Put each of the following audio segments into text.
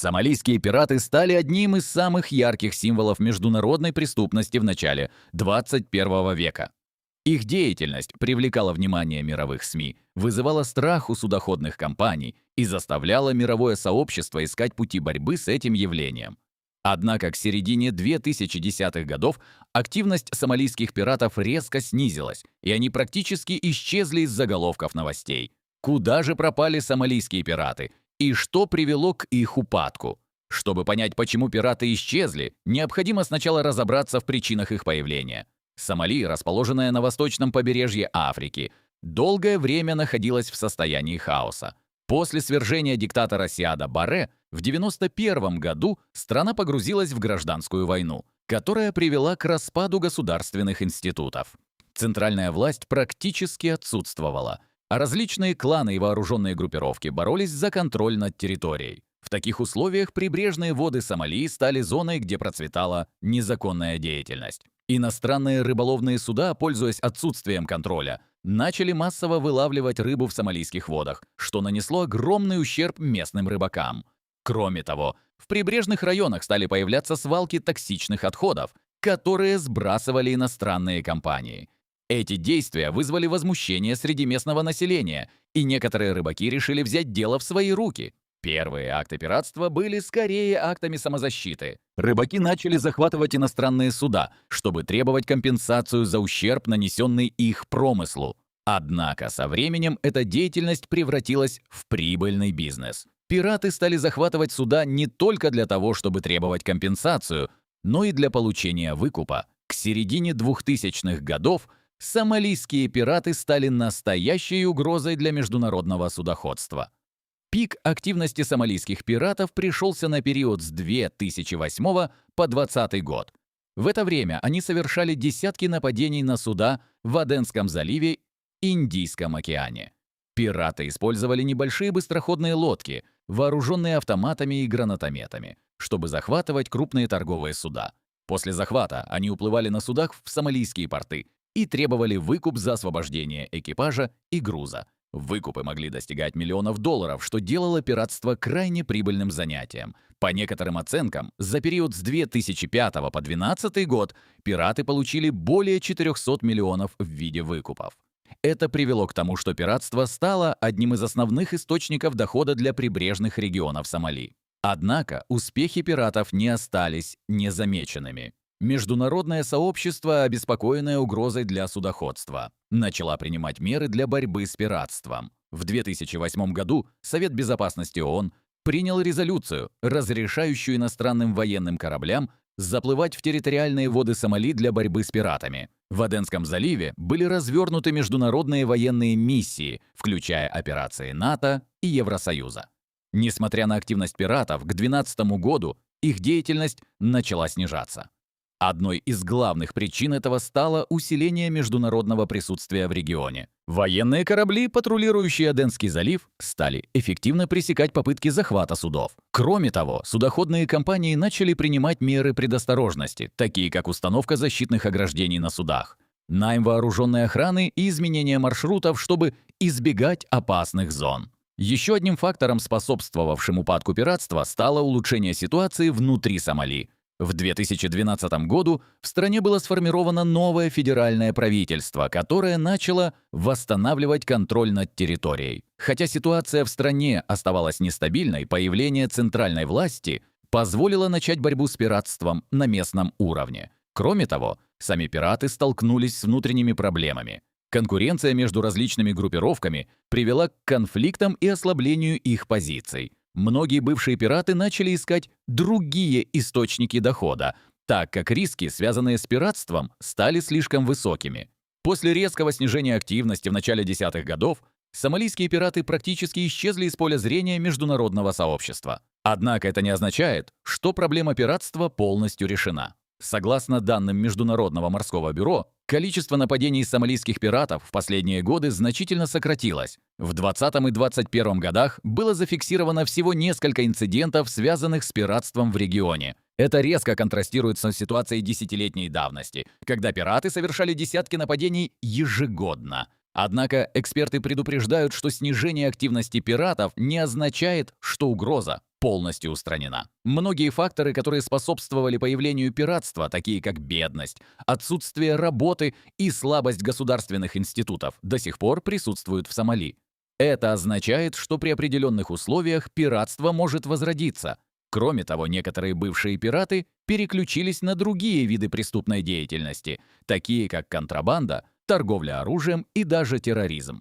Сомалийские пираты стали одним из самых ярких символов международной преступности в начале 21 века. Их деятельность привлекала внимание мировых СМИ, вызывала страх у судоходных компаний и заставляла мировое сообщество искать пути борьбы с этим явлением. Однако к середине 2010-х годов активность сомалийских пиратов резко снизилась, и они практически исчезли из заголовков новостей. Куда же пропали сомалийские пираты? И что привело к их упадку? Чтобы понять, почему пираты исчезли, необходимо сначала разобраться в причинах их появления. Сомали, расположенная на восточном побережье Африки, долгое время находилась в состоянии хаоса. После свержения диктатора Сиада Барре в 1991 году страна погрузилась в гражданскую войну, которая привела к распаду государственных институтов. Центральная власть практически отсутствовала, а различные кланы и вооруженные группировки боролись за контроль над территорией. В таких условиях прибрежные воды Сомали стали зоной, где процветала незаконная деятельность. Иностранные рыболовные суда, пользуясь отсутствием контроля, начали массово вылавливать рыбу в сомалийских водах, что нанесло огромный ущерб местным рыбакам. Кроме того, в прибрежных районах стали появляться свалки токсичных отходов, которые сбрасывали иностранные компании. Эти действия вызвали возмущение среди местного населения, и некоторые рыбаки решили взять дело в свои руки. Первые акты пиратства были скорее актами самозащиты. Рыбаки начали захватывать иностранные суда, чтобы требовать компенсацию за ущерб, нанесенный их промыслу. Однако со временем эта деятельность превратилась в прибыльный бизнес. Пираты стали захватывать суда не только для того, чтобы требовать компенсацию, но и для получения выкупа. К середине 2000-х годов сомалийские пираты стали настоящей угрозой для международного судоходства. Пик активности сомалийских пиратов пришелся на период с 2008 по 2020 год. В это время они совершали десятки нападений на суда в Аденском заливе и Индийском океане. Пираты использовали небольшие быстроходные лодки, вооруженные автоматами и гранатометами, чтобы захватывать крупные торговые суда. После захвата они уплывали на судах в сомалийские порты и требовали выкуп за освобождение экипажа и груза. Выкупы могли достигать миллионов долларов, что делало пиратство крайне прибыльным занятием. По некоторым оценкам, за период с 2005 по 2012 год пираты получили более 400 миллионов в виде выкупов. Это привело к тому, что пиратство стало одним из основных источников дохода для прибрежных регионов Сомали. Однако успехи пиратов не остались незамеченными. Международное сообщество, обеспокоенное угрозой для судоходства, начало принимать меры для борьбы с пиратством. В 2008 году Совет безопасности ООН принял резолюцию, разрешающую иностранным военным кораблям заплывать в территориальные воды Сомали для борьбы с пиратами. В Аденском заливе были развернуты международные военные миссии, включая операции НАТО и Евросоюза. Несмотря на активность пиратов, к 2012 году их деятельность начала снижаться. Одной из главных причин этого стало усиление международного присутствия в регионе. Военные корабли, патрулирующие Аденский залив, стали эффективно пресекать попытки захвата судов. Кроме того, судоходные компании начали принимать меры предосторожности, такие как установка защитных ограждений на судах, найм вооруженной охраны и изменение маршрутов, чтобы избегать опасных зон. Еще одним фактором, способствовавшим упадку пиратства, стало улучшение ситуации внутри Сомали. В 2012 году в стране было сформировано новое федеральное правительство, которое начало восстанавливать контроль над территорией. Хотя ситуация в стране оставалась нестабильной, появление центральной власти позволило начать борьбу с пиратством на местном уровне. Кроме того, сами пираты столкнулись с внутренними проблемами. Конкуренция между различными группировками привела к конфликтам и ослаблению их позиций. Многие бывшие пираты начали искать другие источники дохода, так как риски, связанные с пиратством, стали слишком высокими. После резкого снижения активности в начале десятых годов сомалийские пираты практически исчезли из поля зрения международного сообщества. Однако это не означает, что проблема пиратства полностью решена. Согласно данным Международного морского бюро, количество нападений сомалийских пиратов в последние годы значительно сократилось. В 2020 и 2021 годах было зафиксировано всего несколько инцидентов, связанных с пиратством в регионе. Это резко контрастирует с ситуацией десятилетней давности, когда пираты совершали десятки нападений ежегодно. Однако эксперты предупреждают, что снижение активности пиратов не означает, что угроза полностью устранена. Многие факторы, которые способствовали появлению пиратства, такие как бедность, отсутствие работы и слабость государственных институтов, до сих пор присутствуют в Сомали. Это означает, что при определенных условиях пиратство может возродиться. Кроме того, некоторые бывшие пираты переключились на другие виды преступной деятельности, такие как контрабанда, торговля оружием и даже терроризм.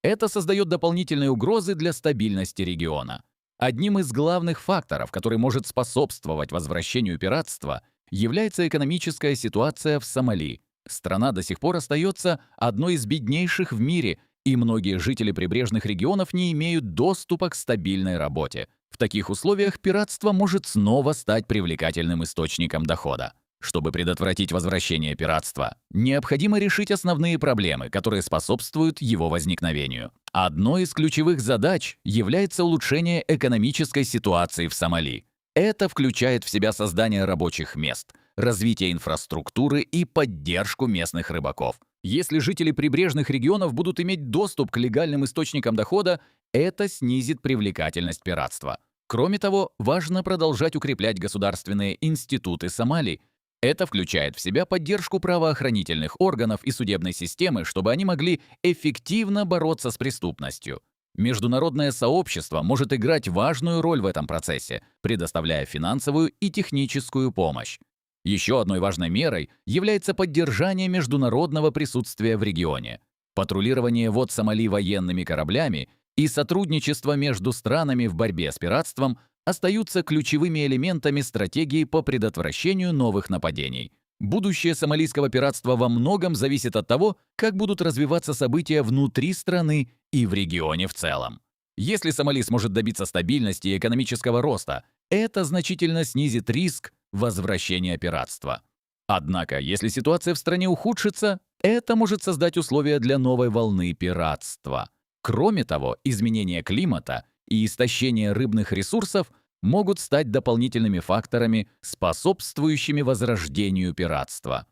Это создает дополнительные угрозы для стабильности региона. Одним из главных факторов, который может способствовать возвращению пиратства, является экономическая ситуация в Сомали. Страна до сих пор остается одной из беднейших в мире, и многие жители прибрежных регионов не имеют доступа к стабильной работе. В таких условиях пиратство может снова стать привлекательным источником дохода. Чтобы предотвратить возвращение пиратства, необходимо решить основные проблемы, которые способствуют его возникновению. Одной из ключевых задач является улучшение экономической ситуации в Сомали. Это включает в себя создание рабочих мест, развитие инфраструктуры и поддержку местных рыбаков. Если жители прибрежных регионов будут иметь доступ к легальным источникам дохода, это снизит привлекательность пиратства. Кроме того, важно продолжать укреплять государственные институты Сомали. Это включает в себя поддержку правоохранительных органов и судебной системы, чтобы они могли эффективно бороться с преступностью. Международное сообщество может играть важную роль в этом процессе, предоставляя финансовую и техническую помощь. Еще одной важной мерой является поддержание международного присутствия в регионе. Патрулирование вод Сомали военными кораблями и сотрудничество между странами в борьбе с пиратством остаются ключевыми элементами стратегии по предотвращению новых нападений. Будущее сомалийского пиратства во многом зависит от того, как будут развиваться события внутри страны и в регионе в целом. Если Сомали сможет добиться стабильности и экономического роста, это значительно снизит риск возвращения пиратства. Однако, если ситуация в стране ухудшится, это может создать условия для новой волны пиратства. Кроме того, изменение климата и истощение рыбных ресурсов могут стать дополнительными факторами, способствующими возрождению пиратства.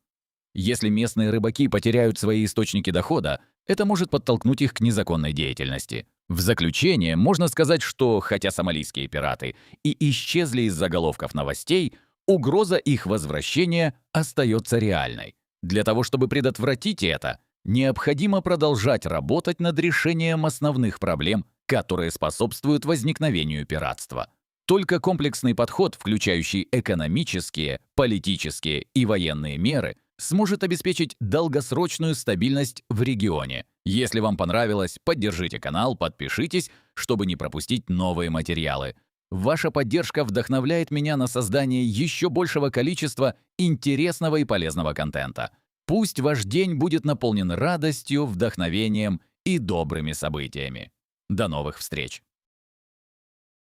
Если местные рыбаки потеряют свои источники дохода, это может подтолкнуть их к незаконной деятельности. В заключение можно сказать, что хотя сомалийские пираты и исчезли из заголовков новостей, угроза их возвращения остается реальной. Для того, чтобы предотвратить это, необходимо продолжать работать над решением основных проблем, которые способствуют возникновению пиратства. Только комплексный подход, включающий экономические, политические и военные меры, сможет обеспечить долгосрочную стабильность в регионе. Если вам понравилось, поддержите канал, подпишитесь, чтобы не пропустить новые материалы. Ваша поддержка вдохновляет меня на создание еще большего количества интересного и полезного контента. Пусть ваш день будет наполнен радостью, вдохновением и добрыми событиями. До новых встреч!